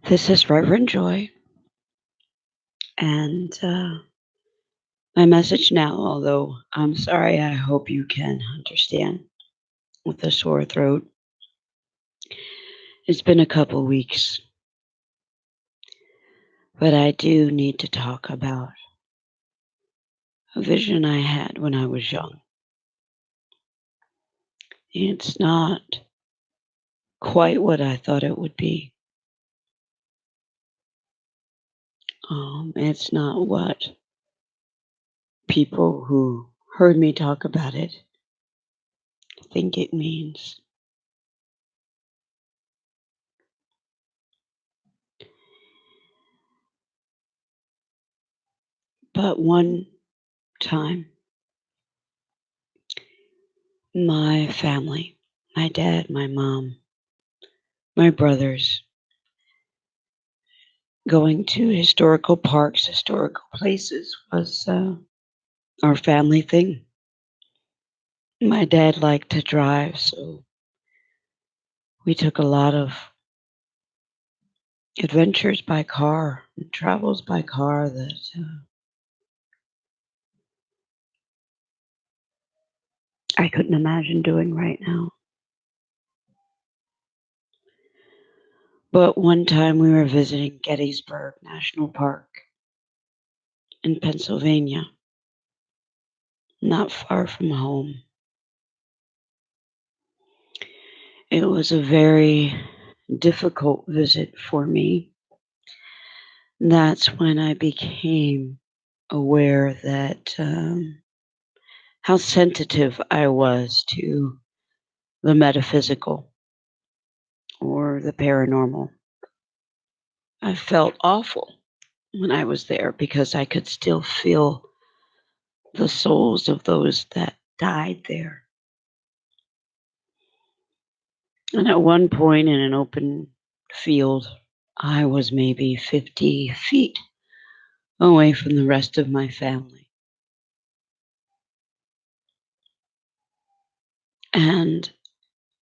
This is Rev Joy, and my message now, although I'm sorry, I hope you can understand with a sore throat. It's been a couple weeks, but I do need to talk about a vision I had when I was young. It's not quite what I thought it would be. It's not what people who heard me talk about it think it means. But one time, my family, my dad, my mom, my brothers, going to historical parks, historical places was our family thing. My dad liked to drive, so we took a lot of adventures by car and travels by car that I couldn't imagine doing right now. But one time we were visiting Gettysburg National Park in Pennsylvania, not far from home. It was a very difficult visit for me. That's when I became aware that how sensitive I was to the metaphysical or the paranormal. I felt awful when I was there because I could still feel the souls of those that died there. And at one point in an open field, I was maybe 50 feet away from the rest of my family. And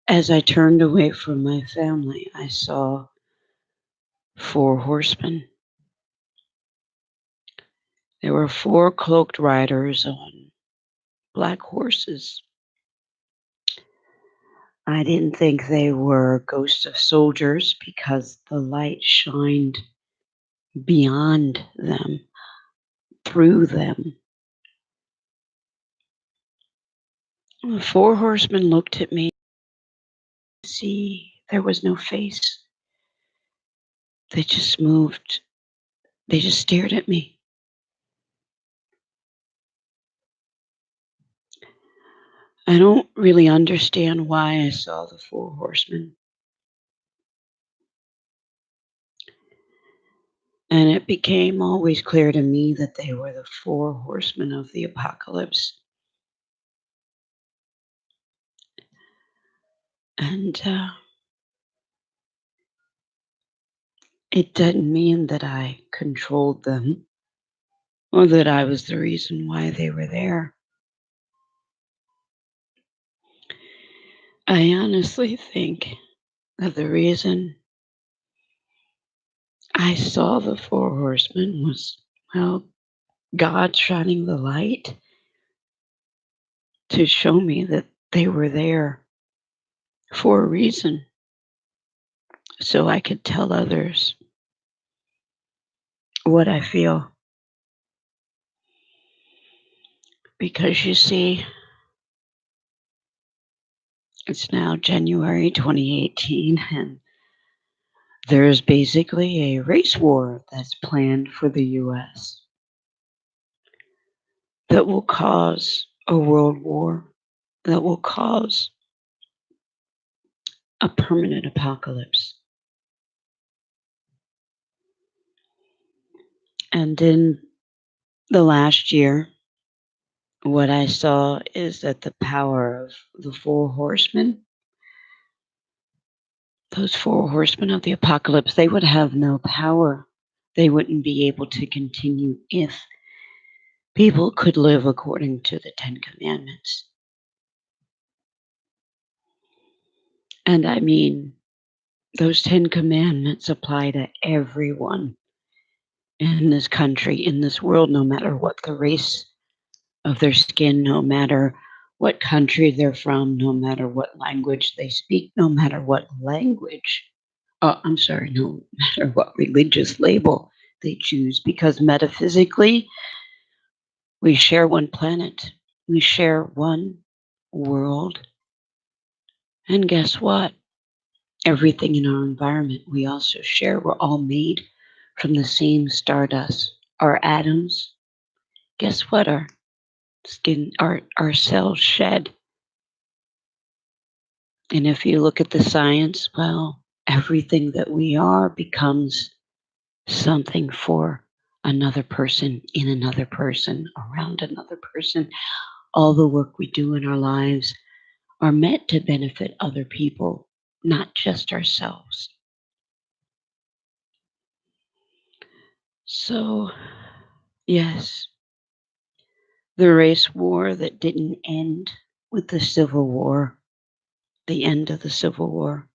as I turned away from my family, I saw 4 horsemen. There were 4 cloaked riders on black horses. I didn't think they were ghosts of soldiers because the light shined beyond them, through them. The 4 horsemen looked at me. See, there was no face. They just moved. They just stared at me. I don't really understand why I saw the 4 horsemen. And it became always clear to me that they were the 4 horsemen of the apocalypse. And it didn't mean that I controlled them or that I was the reason why they were there. I honestly think that the reason I saw the 4 horsemen was, well, God shining the light to show me that they were there for a reason so I could tell others what I feel. Because you see, it's now January 2018, and there is basically a race war that's planned for the US that will cause a world war, that will cause a permanent apocalypse. And in the last year, what I saw is that the power of the 4 horsemen, those 4 horsemen of the apocalypse, they would have no power. They wouldn't be able to continue if people could live according to the 10 Commandments. And I mean, those 10 commandments apply to everyone in this country, in this world, no matter what the race of their skin, no matter what country they're from, no matter what language they speak, no matter what language, I'm sorry, no matter what religious label they choose, because metaphysically, we share one planet, we share one world, and guess what? Everything in our environment we also share. We're all made from the same stardust. Our atoms, guess what? Our skin, our cells shed. And if you look at the science, well, everything that we are becomes something for another person, in another person, around another person. All the work we do in our lives are meant to benefit other people, not just ourselves. So, yes, the race war that didn't end with the Civil War, the end of the Civil War,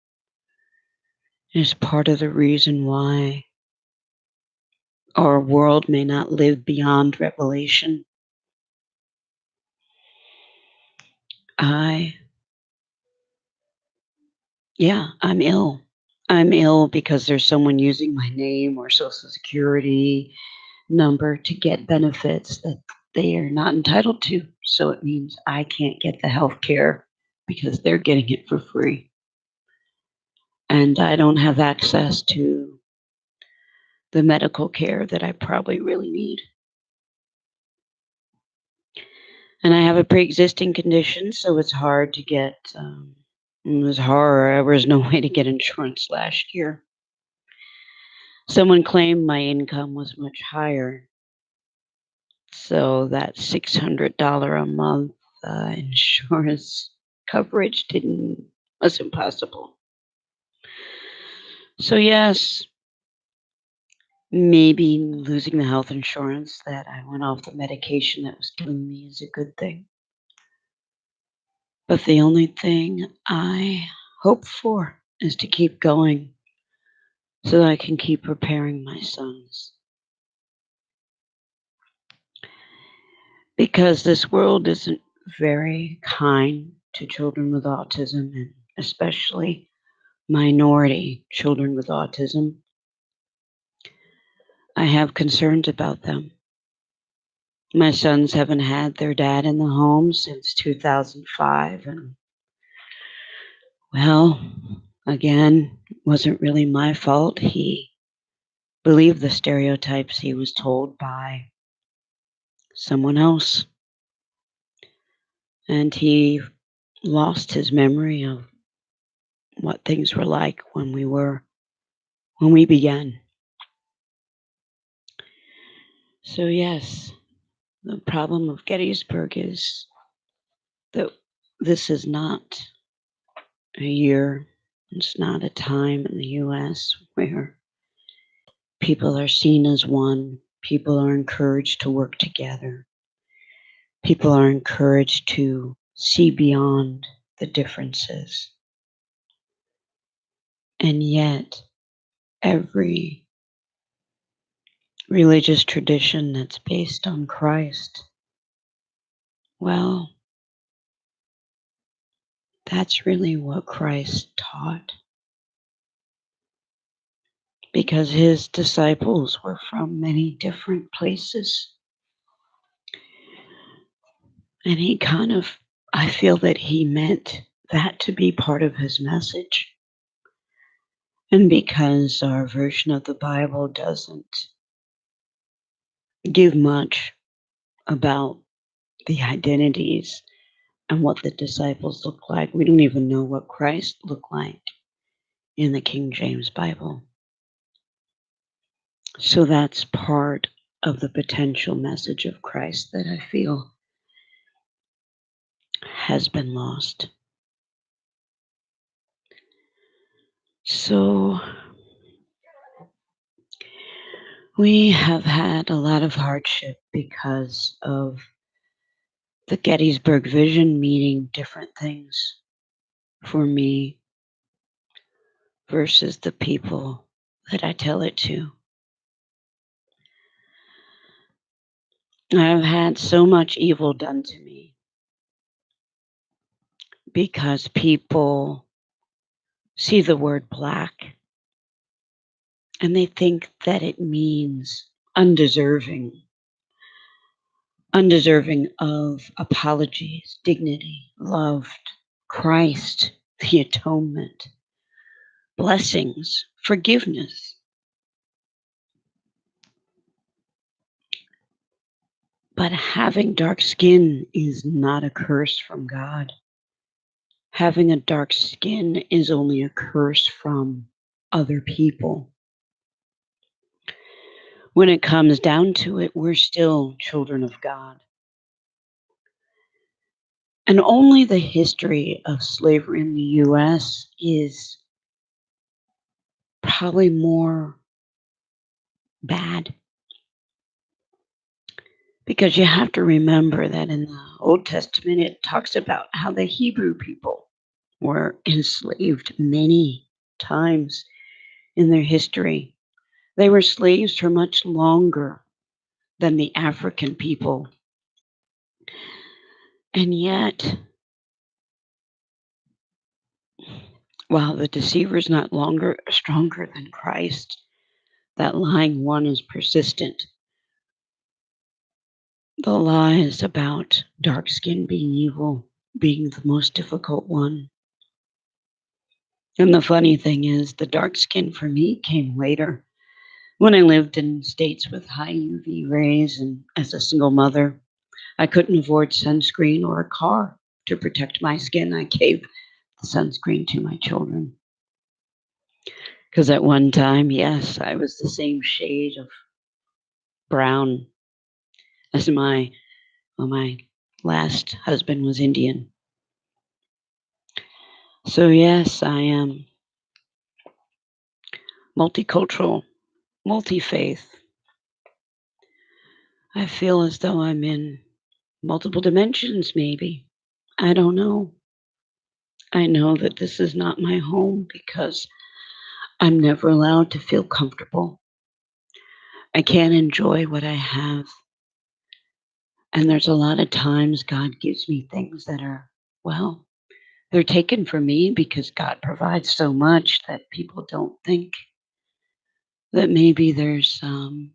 is part of the reason why our world may not live beyond Revelation. I, yeah, I'm ill. I'm ill because there's someone using my name or social security number to get benefits that they are not entitled to. So it means I can't get the health care because they're getting it for free. And I don't have access to the medical care that I probably really need. And I have a pre-existing condition, so it's hard to get. It was hard. There was no way to get insurance last year. Someone claimed my income was much higher, so that $600 a month insurance coverage didn't was impossible. So yes, maybe losing the health insurance that I went off the medication that was killing me is a good thing. But the only thing I hope for is to keep going so that I can keep preparing my sons. Because this world isn't very kind to children with autism, and especially minority children with autism. I have concerns about them. My sons haven't had their dad in the home since 2005, and well, again, wasn't really my fault. He believed the stereotypes he was told by someone else, and he lost his memory of what things were like when we began. So yes, the problem of Gettysburg is that this is not a year, it's not a time in the US where people are seen as one, people are encouraged to work together, people are encouraged to see beyond the differences. And yet, every religious tradition that's based on Christ, well, that's really what Christ taught. Because his disciples were from many different places. And he kind of, I feel that he meant that to be part of his message. And because our version of the Bible doesn't give much about the identities and what the disciples look like, we don't even know what Christ looked like in the King James Bible. So that's part of the potential message of Christ that I feel has been lost. So we have had a lot of hardship because of the Gettysburg Vision meaning different things for me. versus the people that I tell it to. I've had so much evil done to me because people see the word black and they think that it means undeserving, undeserving of apologies, dignity, loved, Christ, the atonement, blessings, forgiveness. But having dark skin is not a curse from God. Having a dark skin is only a curse from other people. When it comes down to it, we're still children of God. And only the history of slavery in the US is probably more bad. Because you have to remember that in the Old Testament, it talks about how the Hebrew people were enslaved many times in their history. They were slaves for much longer than the African people. And yet, while the deceiver is not longer stronger than Christ, that lying one is persistent. The lies about dark skin being evil being the most difficult one. And the funny thing is, the dark skin for me came later. When I lived in states with high UV rays and as a single mother, I couldn't afford sunscreen or a car to protect my skin. I gave the sunscreen to my children. Because at one time, yes, I was the same shade of brown as my last husband was Indian. So yes, I am multicultural, multi-faith. I feel as though I'm in multiple dimensions, maybe. I don't know. I know that this is not my home because I'm never allowed to feel comfortable. I can't enjoy what I have. And there's a lot of times God gives me things that are, well, they're taken from me because God provides so much that people don't think that maybe there's sin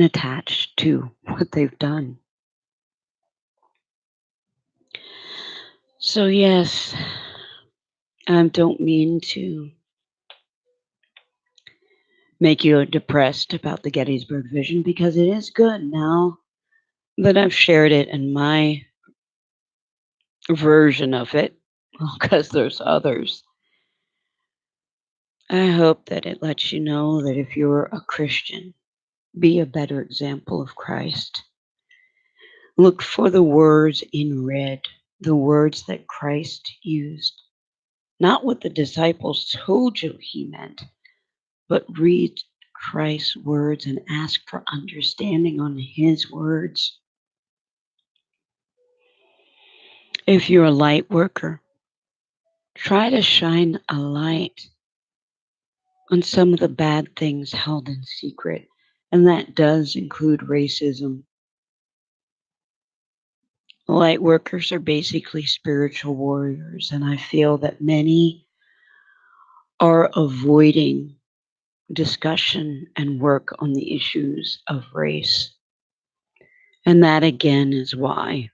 attached to what they've done. So, yes, I don't mean to make you depressed about the Gettysburg Vision because it is good now that I've shared it in my version of it, because there's others. I hope that it lets you know that if you're a Christian, be a better example of Christ. Look for the words in red, the words that Christ used, not what the disciples told you he meant, but read Christ's words and ask for understanding on his words. If you're a light worker, try to shine a light on some of the bad things held in secret, and that does include racism. Light workers are basically spiritual warriors, and I feel that many are avoiding discussion and work on the issues of race. And that again is why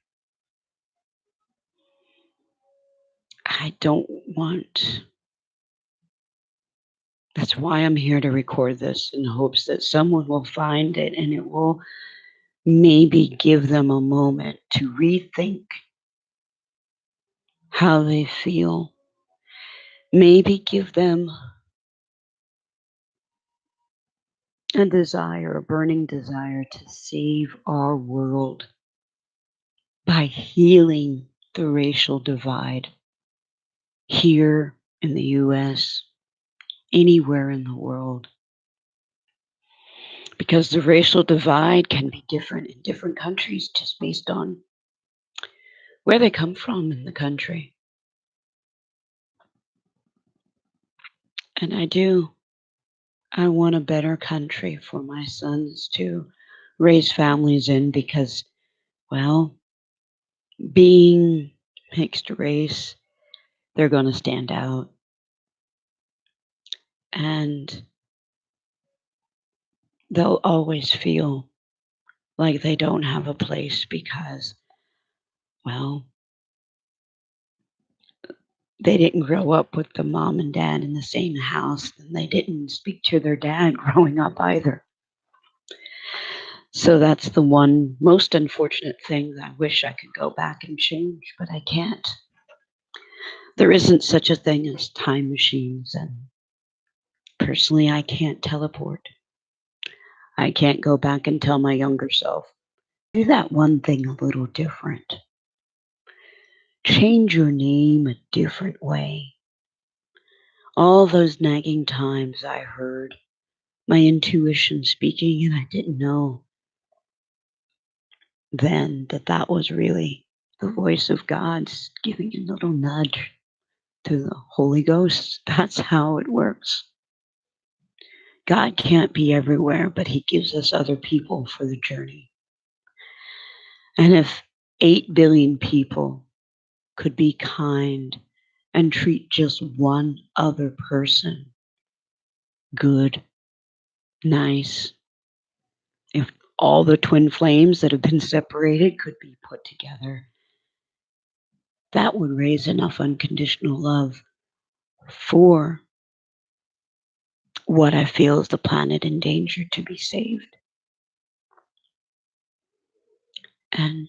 I don't want, that's why I'm here to record this in hopes that someone will find it and it will maybe give them a moment to rethink how they feel. Maybe give them a desire, a burning desire to save our world by healing the racial divide here in the US, anywhere in the world. Because the racial divide can be different in different countries just based on where they come from in the country. And I do. I want a better country for my sons to raise families in because, well, being mixed race, they're going to stand out. And they'll always feel like they don't have a place because, well, they didn't grow up with the mom and dad in the same house, and they didn't speak to their dad growing up either. So that's the one most unfortunate thing that I wish I could go back and change, but I can't. There isn't such a thing as time machines, and personally, I can't teleport. I can't go back and tell my younger self, do that one thing a little different. Change your name a different way. All those nagging times I heard my intuition speaking, and I didn't know then that that was really the voice of God giving a little nudge to the Holy Ghost. That's how it works. God can't be everywhere, but He gives us other people for the journey. And if 8 billion people could be kind and treat just one other person good, nice, if all the twin flames that have been separated could be put together, that would raise enough unconditional love for what I feel is the planet in danger to be saved. And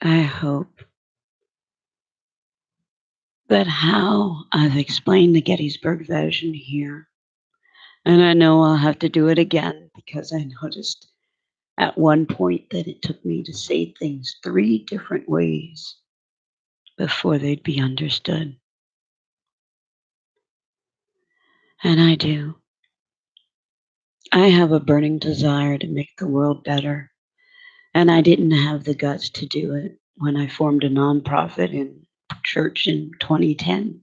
I hope that how I've explained the Gettysburg Vision here, and I know I'll have to do it again because I noticed at one point that it took me to say things 3 different ways before they'd be understood. And I do. I have a burning desire to make the world better, and I didn't have the guts to do it when I formed a nonprofit in church in 2010.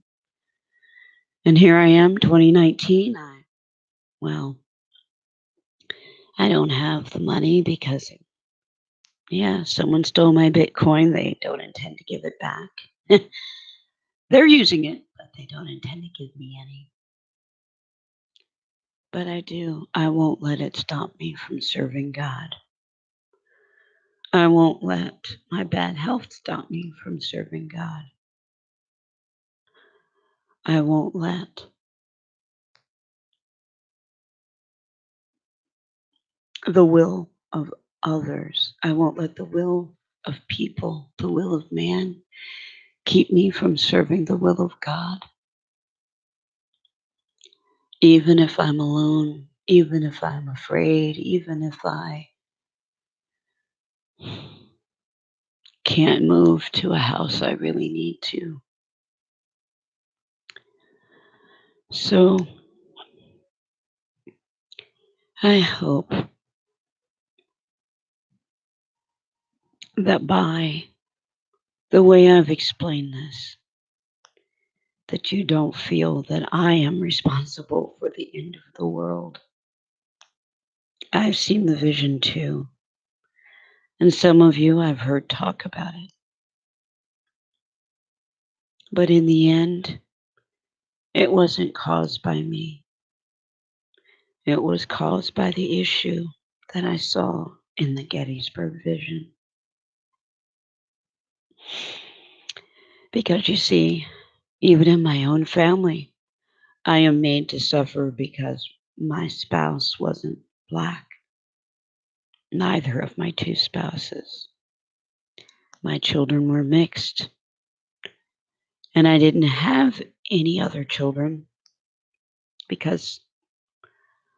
And here I am, 2019. Well, I don't have the money because, yeah, someone stole my Bitcoin. They don't intend to give it back. They're using it, but they don't intend to give me any. But I do. I won't let it stop me from serving God. I won't let my bad health stop me from serving God. I won't let the will of others, I won't let the will of people, the will of man, keep me from serving the will of God. Even if I'm alone, even if I'm afraid, even if I can't move to a house I really need to. So I hope that by the way I've explained this, that you don't feel that I am responsible for the end of the world. I've seen the vision too, and some of you I've heard talk about it. But in the end, it wasn't caused by me. It was caused by the issue that I saw in the Gettysburg Vision. Because you see, even in my own family, I am made to suffer because my spouse wasn't Black. Neither of my 2 spouses. My children were mixed. And I didn't have any other children because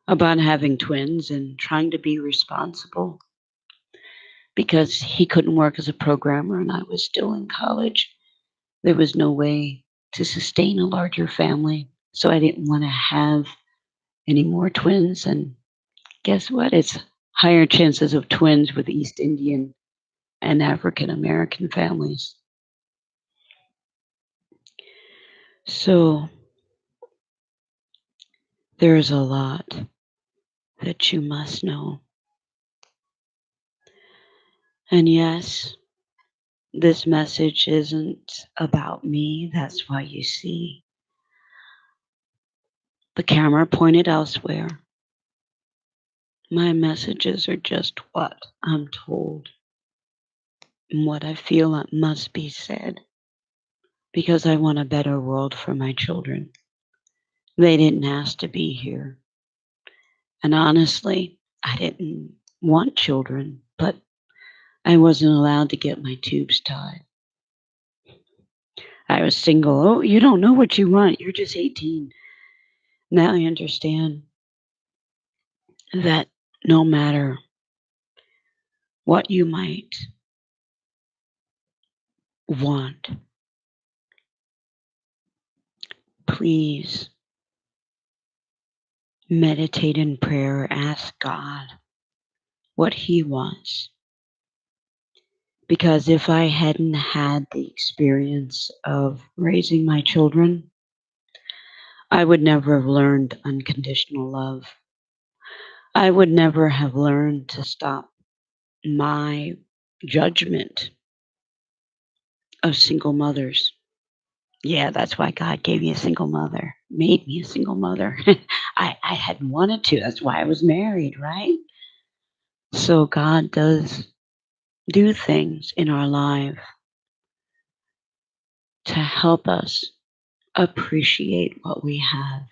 about having twins and trying to be responsible because he couldn't work as a programmer and I was still in college. There was no way to sustain a larger family. So I didn't want to have any more twins. And guess what? It's higher chances of twins with East Indian and African American families. So there's a lot that you must know. And yes, this message isn't about me. That's why you see the camera pointed elsewhere. My messages are just what I'm told and what I feel that must be said because I want a better world for my children. They didn't ask to be here. And honestly, I didn't want children, but I wasn't allowed to get my tubes tied. I was single. Oh, you don't know what you want. You're just 18. Now I understand that no matter what you might want, please meditate in prayer. Ask God what He wants. Because if I hadn't had the experience of raising my children, I would never have learned unconditional love. I would never have learned to stop my judgment of single mothers. Yeah, that's why God gave me a single mother, made me a single mother. I hadn't wanted to. That's why I was married, right? So God does do things in our life to help us appreciate what we have.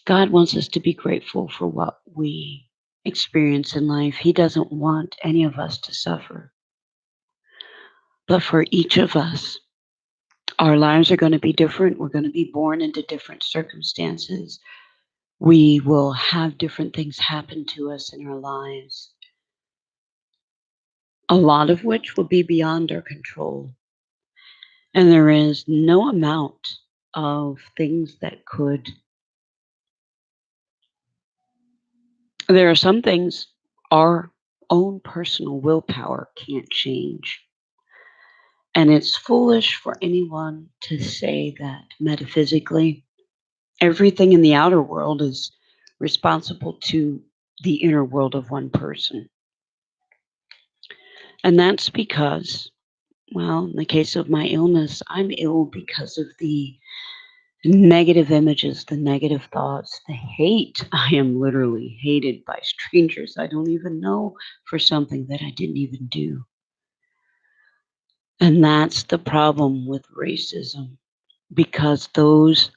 God wants us to be grateful for what we experience in life. He doesn't want any of us to suffer. But for each of us, our lives are going to be different. We're going to be born into different circumstances. We will have different things happen to us in our lives, a lot of which will be beyond our control. And there is no amount of things that could, there are some things our own personal willpower can't change. And it's foolish for anyone to say that metaphysically everything in the outer world is responsible to the inner world of one person. And that's because, well, in the case of my illness, I'm ill because of the negative images, the negative thoughts, the hate. I am literally hated by strangers I don't even know for something that I didn't even do. And that's the problem with racism, because those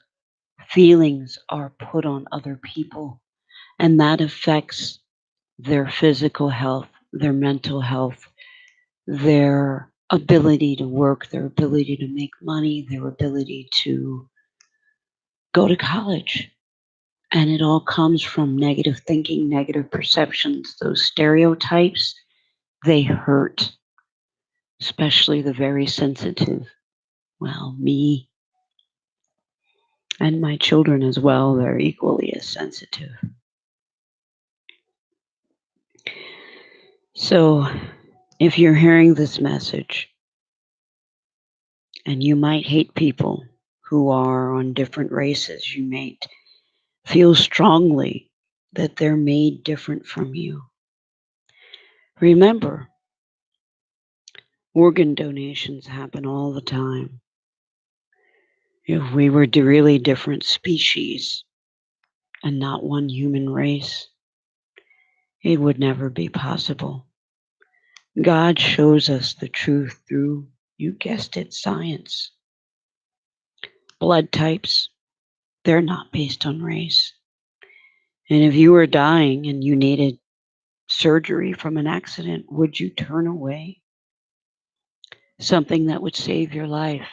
feelings are put on other people, and that affects their physical health, their mental health, their ability to work, their ability to make money, their ability to go to college. And it all comes from negative thinking, negative perceptions. Those stereotypes, they hurt, especially the very sensitive. Well, me and my children as well, they're equally as sensitive. So if you're hearing this message, and you might hate people who are on different races, you might feel strongly that they're made different from you. Remember, organ donations happen all the time. If we were really different species and not one human race, it would never be possible. God shows us the truth through, you guessed it, science. Blood types, they're not based on race. And if you were dying and you needed surgery from an accident, would you turn away something that would save your life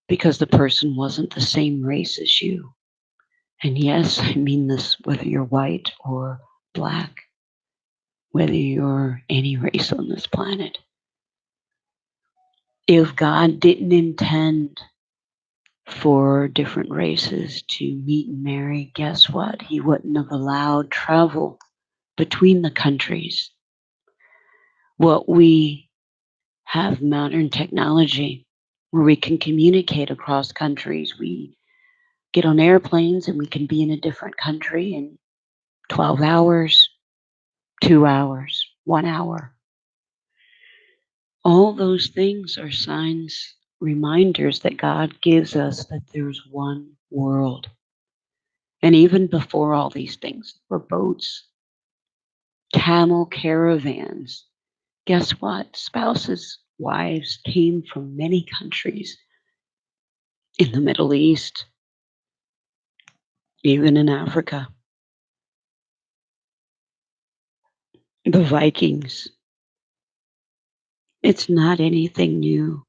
because the person wasn't the same race as you? And yes, I mean this whether you're white or black, whether you're any race on this planet. If God didn't intend for different races to meet and marry, guess what? He wouldn't have allowed travel between the countries. What we have modern technology where we can communicate across countries. We get on airplanes and we can be in a different country in 12 hours, 2 hours, 1 hour. All those things are signs, reminders that God gives us that there's one world. And even before all these things were boats, camel caravans. Guess what? Spouses, wives came from many countries in the Middle East, even in Africa. The Vikings. It's not anything new.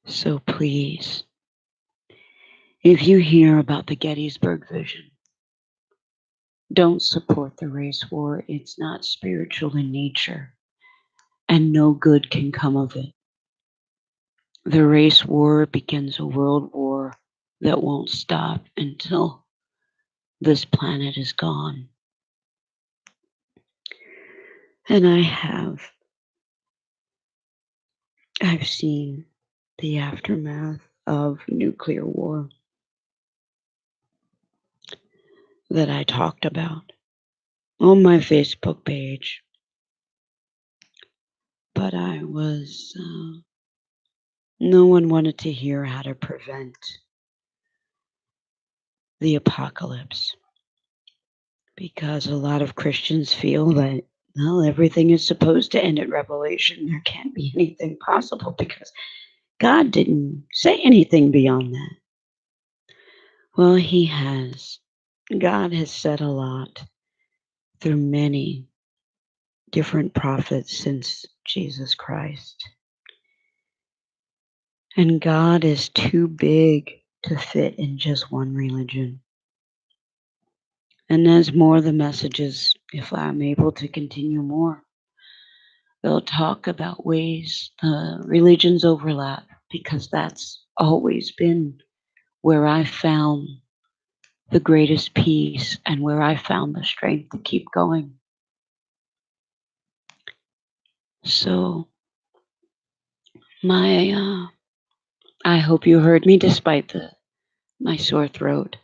So please, if you hear about the Gettysburg Vision, don't support the race war. It's not spiritual in nature, and no good can come of it. The race war begins a world war that won't stop until this planet is gone. And I've seen the aftermath of nuclear war that I talked about on my Facebook page. But no one wanted to hear how to prevent the apocalypse because a lot of Christians feel that, well, everything is supposed to end at Revelation. There can't be anything possible because God didn't say anything beyond that. Well, He has. God has said a lot through many different prophets since Jesus Christ. And God is too big to fit in just one religion. And as more of the messages, if I'm able to continue more, they'll talk about ways religions overlap because that's always been where I found the greatest peace and where I found the strength to keep going. So I hope you heard me despite my sore throat.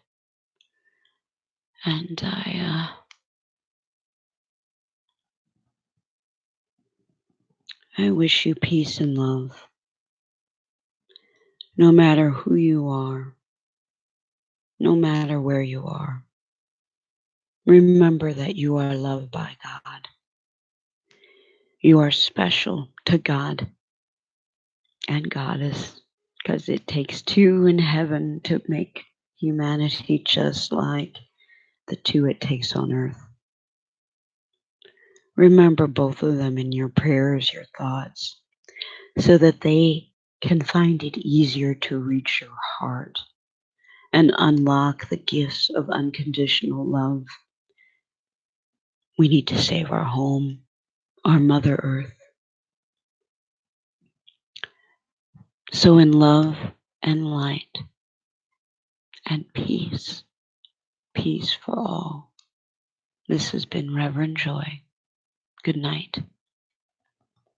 And I wish you peace and love, no matter who you are, no matter where you are. Remember that you are loved by God. You are special to God and Goddess, because it takes two in heaven to make humanity just like the two it takes on earth. Remember both of them in your prayers, your thoughts, so that they can find it easier to reach your heart and unlock the gifts of unconditional love. We need to save our home, our Mother Earth. So in love and light and peace, peace for all. This has been Rev Joy. Good night.